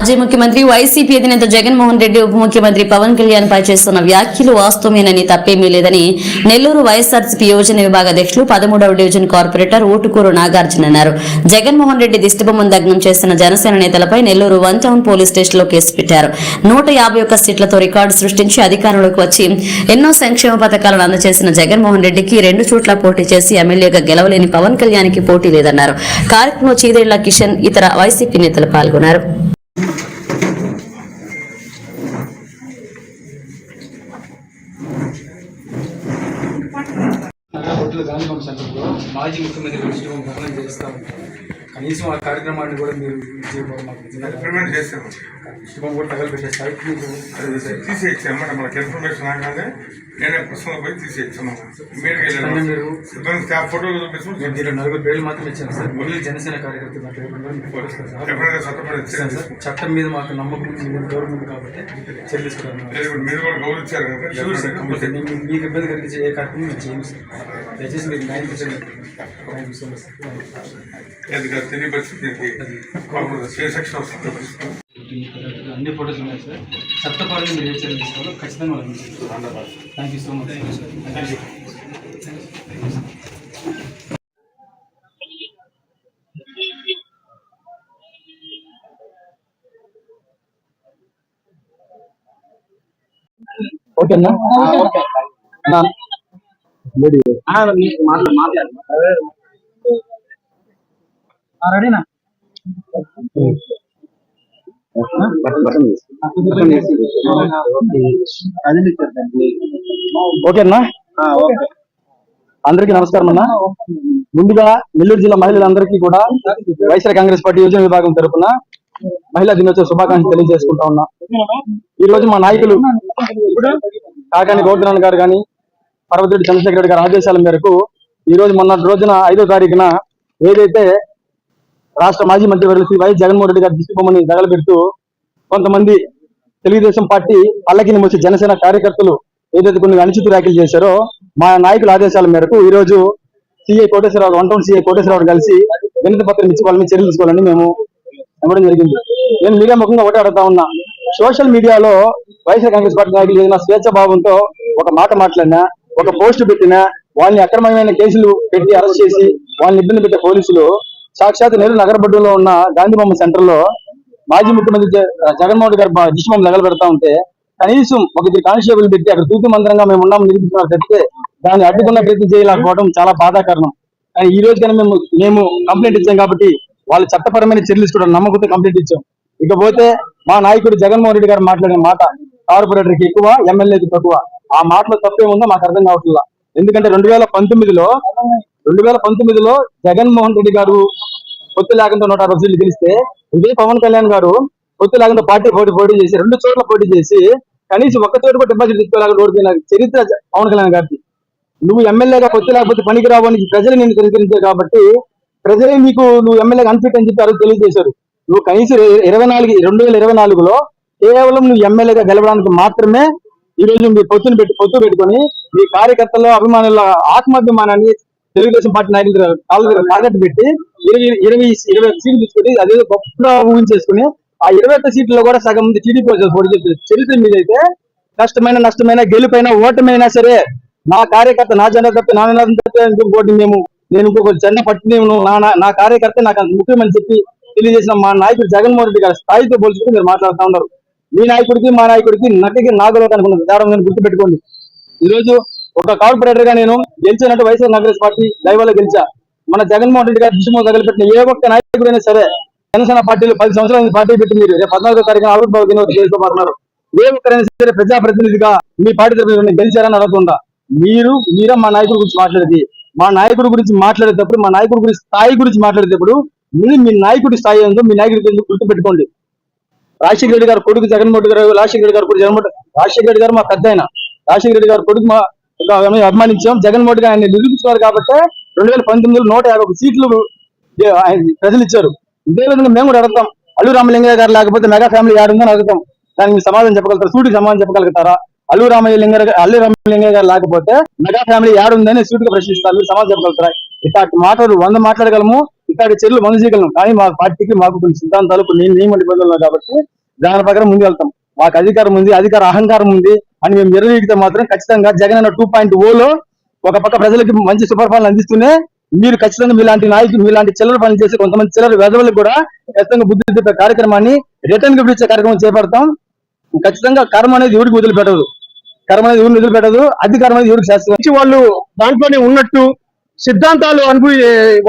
మాజీ ముఖ్యమంత్రి వైసీపీ అధినేత జగన్మోహన్ రెడ్డి ఉప ముఖ్యమంత్రి పవన్ కళ్యాణ్ పై చేస్తున్న వ్యాఖ్యలు వాస్తవమేనని తప్పేమీ లేదని నెల్లూరు వైఎస్ఆర్సీపీ యోజన విభాగ అధ్యక్షులు 13వ డివిజన్ కార్పొరేటర్ ఓటుకూరు నాగార్జున అన్నారు. జగన్మోహన్ రెడ్డి దిష్టిబొమ్మను దగ్నం చేసిన జనసేన నేతలపై నెల్లూరు 1 టౌన్ పోలీస్ స్టేషన్లో కేసు పెట్టారు. 151 సీట్లతో రికార్డు సృష్టించి అధికారంలోకి వచ్చి ఎన్నో సంక్షేమ పథకాలను అందజేసిన జగన్మోహన్ రెడ్డికి 2 చోట్ల పోటీ చేసి ఎమ్మెల్యేగా గెలవలేని పవన్ కళ్యాణ్ కి పోటీ లేదన్నారు. కార్యక్రమంలో చీదేళ్ల కిషన్ ఇతర వైసీపీ నేతలు పాల్గొన్నారు. మాజీ ముఖ్యమంత్రి దృష్టిని చేస్తా ఉంటాం. కనీసం ఆ కార్యక్రమాన్ని కూడా మీరు శుభం కూడా తగలబెట్టే స్థాయికి తీసేయచ్చమ్మా. మనకి ఇన్ఫర్మేషన్ రాగానే నేనే పుస్తకం పోయి తీసేయచ్చున్నాను. మీరు ఫోటోలు చూపిస్తాను. మీరు 4 పేర్లు మాత్రం ఇచ్చాను సార్. ఓన్లీ జనసేన కార్యకర్త చట్టం మీద మాకు నమ్మకం గౌరవం కాబట్టి చర్యలు మీరు కూడా గౌరవించారు కదా. మీకు ఇబ్బంది కలిగించే ఏ కార్యక్రమం మేము చేయండి సార్. దయచేసి మీరు 9% అన్ని ఫోటోస్ ఉన్నాయి సార్. చట్టపరంగా మీరు ఏ చర్యలు తీసుకోవాలో ఖచ్చితంగా థ్యాంక్ యూ సో మచ్. ఓకేనా రెడీనా? ఓకేనా? అందరికీ నమస్కారం అన్న. ముందుగా నెల్లూరు జిల్లా మహిళలందరికీ కూడా వైఎస్ఆర్ కాంగ్రెస్ పార్టీ యోజన విభాగం తరఫున మహిళా దినోత్సవ శుభాకాంక్షలు తెలియజేసుకుంటా ఉన్నా. ఈ రోజు మా నాయకులు కాకాని గోవర్ధన్ గారు కానీ పర్వతిరెడ్డి చంద్రశేఖర రెడ్డి గారి ఆదేశాల మేరకు ఈ రోజు మొన్న రోజున 5వ తారీఖున ఏదైతే రాష్ట్ర మాజీ మంత్రివర్యులు శ్రీ వైఎస్ జగన్మోహన్ రెడ్డి గారి దిష్టిబొమ్మని తగలబెడుతూ కొంతమంది తెలుగుదేశం పార్టీ పల్లకిని మోసి జనసేన కార్యకర్తలు ఏదైతే కొన్ని అనుచిత వ్యాఖ్యలు చేశారో మా నాయకుల ఆదేశాల మేరకు ఈ రోజు CI Koteswararao 1 town CI Koteswararao కలిసి వినతి పత్రం ఇచ్చి వాళ్ళని చర్యలు తీసుకోవాలని మేము ఇవ్వడం జరిగింది. నేను మీడియా ముఖంగా ఒకటే అడుగుతా ఉన్నా. సోషల్ మీడియాలో వైఎస్ఆర్ కాంగ్రెస్ పార్టీ నాయకులు ఏదైనా స్వేచ్ఛ భావంతో ఒక మాట మాట్లాడినా, ఒక పోస్టు పెట్టినా వాళ్ళని అక్రమమైన కేసులు పెట్టి అరెస్ట్ చేసి వాళ్ళని ఇబ్బంది పెట్టే పోలీసులు సాక్షాత్ నెల్లూరు నగరబడ్డులో ఉన్న గాంధీబొమ్మ సెంటర్ లో మాజీ ముఖ్యమంత్రి జగన్మోహన్ రెడ్డి గారు దిష్టిబొమ్మ తగల పెడతా ఉంటే కనీసం ఒక 2 కానిస్టేబుల్ పెట్టి అక్కడ తూతు మంత్రంగా మేము ఉన్నాము నిరూపించుకున్నారు తప్పితే దాన్ని అడ్డుకున్న ప్రయత్నం చేయలేకపోవడం చాలా బాధాకరణం. కానీ ఈ రోజు కన్నా మేము కంప్లైంట్ ఇచ్చాం కాబట్టి వాళ్ళు చట్టపరమైన చర్యలు తీసుకోవడం నమ్మకంతో కంప్లైంట్ ఇచ్చాం. ఇకపోతే మా నాయకుడు జగన్మోహన్ రెడ్డి గారు మాట్లాడిన మాట కార్పొరేటర్కి ఎక్కువ, ఎమ్మెల్యేకి తక్కువ. ఆ మాటలో తప్పేముందో మాకు అర్థం కావట్లేదు. ఎందుకంటే 2019లో జగన్మోహన్ రెడ్డి గారు పొత్తు లేకుండా 160 సీట్లు గెలిస్తే ఇదే పవన్ కళ్యాణ్ గారు పొత్తు లేకుండా పోటీ చేసి 2 చోట్ల పోటీ చేసి కనీసం 1 చోట కూడా డిపాజిట్ తీసుకోలేక ఓడిపోయిన చరిత్ర పవన్ కళ్యాణ్ గారికి. నువ్వు ఎమ్మెల్యేగా పొత్తు లేకపోతే పనికిరావు అని ప్రజలు నిన్ను తిరస్కరించారు కాబట్టి ప్రజలే నువ్వు ఎమ్మెల్యేగా అన్ఫిట్ అని చెప్పి ఆ రోజు తెలియజేశారు. నువ్వు కనీసం 2024లో కేవలం నువ్వు ఎమ్మెల్యేగా గెలవడానికి మాత్రమే ఈ రోజు మీ పొత్తు పెట్టుకొని మీ కార్యకర్తల అభిమానుల ఆత్మాభిమానాన్ని తెలుగుదేశం పార్టీ నాయకులు టార్గెట్ పెట్టి 20 సీట్లు తీసుకొని అదేదో గొప్పగా ఊహించేసుకుని ఆ 21 సీట్లలో కూడా సగం మంది టీడీపీ పోటీ చేస్తారు. చరిత్ర మీద అయితే నష్టమైన గెలుపైనా ఓటమైనా సరే నా కార్యకర్త నా జెండా తప్పి నా నినాదం తప్పి ఓటు నేను ఇంకొక జెండా పట్టి నా కార్యకర్త నాకు అంత ముఖ్యమని చెప్పి తెలియజేసిన మా నాయకుడు జగన్మోహన్ రెడ్డి గారి స్థాయితో పోల్చుకుని మీరు మాట్లాడుతూ ఉన్నారు. మీ నాయకుడికి మా నాయకుడికి నటికి నాగలోకి అనుకున్న తేడా గుర్తుపెట్టుకోండి. ఈ రోజు ఒక కార్పొరేటర్ గా నేను గెలిచినట్టు వైఎస్ఆర్ కాంగ్రెస్ పార్టీ దైవాలో గెలిచా. మన జగన్మోహన్ రెడ్డి గారి దిశలో తగలపెట్టిన ఏ ఒక్క నాయకుడైనా సరే జనసేన పార్టీలో 10 సంవత్సరాల పార్టీ పెట్టి మీరు 14వ తారీఖున ఆవిర్భావ దినోత్సవం చేసుకోబోతున్నారు. ఏ ఒక్కరైనా సరే ప్రజాప్రతినిధిగా మీ పార్టీ తరఫున గెలిచారని అడుగుతుందా? మీరే మా నాయకుడి గురించి మాట్లాడేది. మా నాయకుడి గురించి మాట్లాడేటప్పుడు మా నాయకుడి గురించి స్థాయి గురించి మాట్లాడేటప్పుడు మీ నాయకుడి స్థాయి ఏందో మీ నాయకుడికి ఎందుకు గుర్తుపెట్టుకోండి. రాజశేఖర రెడ్డి గారు కొడుకు జగన్మోహన్ రెడ్డి గారు, రాజశేఖర రెడ్డి గారు కొడుకు రాజశేఖర రెడ్డి గారు మా పెద్ద ఆయన. రాజశేఖర రెడ్డి గారు కొడుకు అభిమానించాం. జగన్మోహన్ రెడ్డి గారు ఆయన నిరూపించుకున్నారు కాబట్టి 2019లో 151 సీట్లు ప్రజలు ఇచ్చారు. ఇదే విధంగా మేము కూడా అడుగుతాం. అల్లు రామలింగయ్య గారు లేకపోతే మెగా ఫ్యామిలీ ఏడుందని అడుగుతాం. దానికి మీరు సమాధానం చెప్పగలుగుతారా? సూటికి సమాధానం చెప్పగలుగుతారా? అల్లు రామలింగయ్య గారు లేకపోతే మెగా ఫ్యామిలీ ఏడుందని సూటిగా ప్రశ్నిస్తారు. మీరు సమాధానం చెప్పగలుగుతారా? ఇట్లాంటి మాటలు 100 మాట్లాడగలము, ఇట్లాంటి చర్యలు 100 చేయగలము. కానీ మా పార్టీకి మాకు కొన్ని సిద్ధాంతాలు, కొన్ని నియమ నిబంధనలు ఉన్నాయి కాబట్టి దాని ప్రకారం ముందు వెళ్తాం. మాకు అధికారం ఉంది, అధికార అహంకారం ఉంది అని మేము నిర్వహిస్తే మాత్రం ఖచ్చితంగా జగన్ అన్న 2.0లో ఒక పక్క ప్రజలకి మంచి సుపరిపాలన అందిస్తూనే మీరు ఖచ్చితంగా మీలాంటి నాయకులు, మీలాంటి చిల్లర పనులు చేసి కొంతమంది చిల్లర వెధవలకు కూడా ఖచ్చితంగా బుద్ధి చెప్పే కార్యక్రమాన్ని, రిటర్న్ గిఫ్ట్ ఇచ్చే కార్యక్రమం చేపడతాం. ఖచ్చితంగా కర్మ అనేది ఎవరికి వదిలిపెట్టదు, కర్మ అనేది ఎవరిని వదిలిపెట్టదు, అధికారం అనేది ఎవరికి శాస్త్రం. వాళ్ళు దాంట్లోనే ఉన్నట్టు, సిద్ధాంతాలు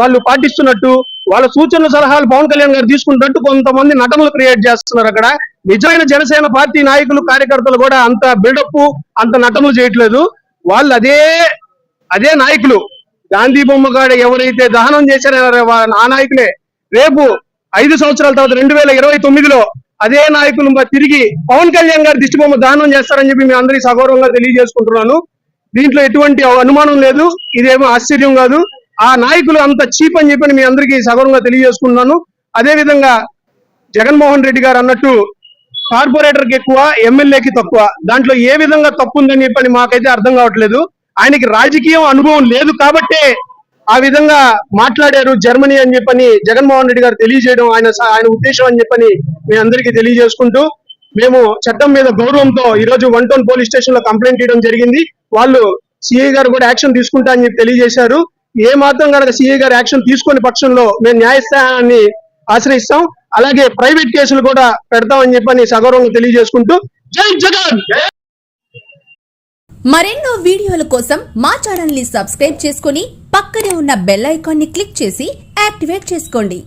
వాళ్ళు పాటిస్తున్నట్టు, వాళ్ళ సూచనలు సలహాలు పవన్ కళ్యాణ్ గారు తీసుకున్నట్టు కొంతమంది నటనలు క్రియేట్ చేస్తున్నారు. అక్కడ నిజమైన జనసేన పార్టీ నాయకులు, కార్యకర్తలు కూడా అంత బిల్డప్, అంత నటనలు చేయట్లేదు. వాళ్ళు అదే నాయకులు గాంధీ బొమ్మ కాడ ఎవరైతే దహనం చేశారో ఆ నాయకులే రేపు 5 సంవత్సరాల తర్వాత 2029లో అదే నాయకులు తిరిగి పవన్ కళ్యాణ్ గారి దిష్టి బొమ్మ దహనం చేస్తారని చెప్పి మీ అందరికీ సగౌరవంగా తెలియజేసుకుంటున్నాను. దీంట్లో ఎటువంటి అనుమానం లేదు, ఇదేమో ఆశ్చర్యం కాదు. ఆ నాయకులు అంత చీప్ అని చెప్పి మీ అందరికీ సగౌరవంగా తెలియజేసుకుంటున్నాను. అదే విధంగా జగన్మోహన్ రెడ్డి గారు అన్నట్టు కార్పొరేటర్ కి ఎక్కువ, ఎమ్మెల్యేకి తక్కువ. దాంట్లో ఏ విధంగా తప్పు ఉందని చెప్పని మాకైతే అర్థం కావట్లేదు. ఆయనకి రాజకీయం అనుభవం లేదు కాబట్టే ఆ విధంగా మాట్లాడారు జర్మనీ అని చెప్పని జగన్మోహన్ రెడ్డి గారు తెలియజేయడం ఆయన ఉద్దేశం అని చెప్పని మీ అందరికీ తెలియజేసుకుంటూ, మేము చట్టం మీద గౌరవంతో ఈ రోజు 1 టౌన్ పోలీస్ స్టేషన్ లో కంప్లైంట్ ఇవ్వడం జరిగింది. వాళ్ళు సిఐ గారు కూడా యాక్షన్ తీసుకుంటా అని చెప్పి తెలియజేశారు. ఏ మాత్రం కనుక సిఐ గారు యాక్షన్ తీసుకునే పక్షంలో మేము న్యాయస్థానాన్ని ఆశ్రయిస్తాం. అలాగే ప్రైవేట్ కేసులు కూడా పెడతామని చెప్పని సగౌరవంగా తెలియజేసుకుంటూ, జై జగన్. మరెన్నో వీడియోల కోసం మా ఛానల్ ని సబ్స్క్రైబ్ చేసుకుని పక్కనే ఉన్న బెల్ ఐకాన్ ని క్లిక్ చేసి యాక్టివేట్ చేసుకోండి.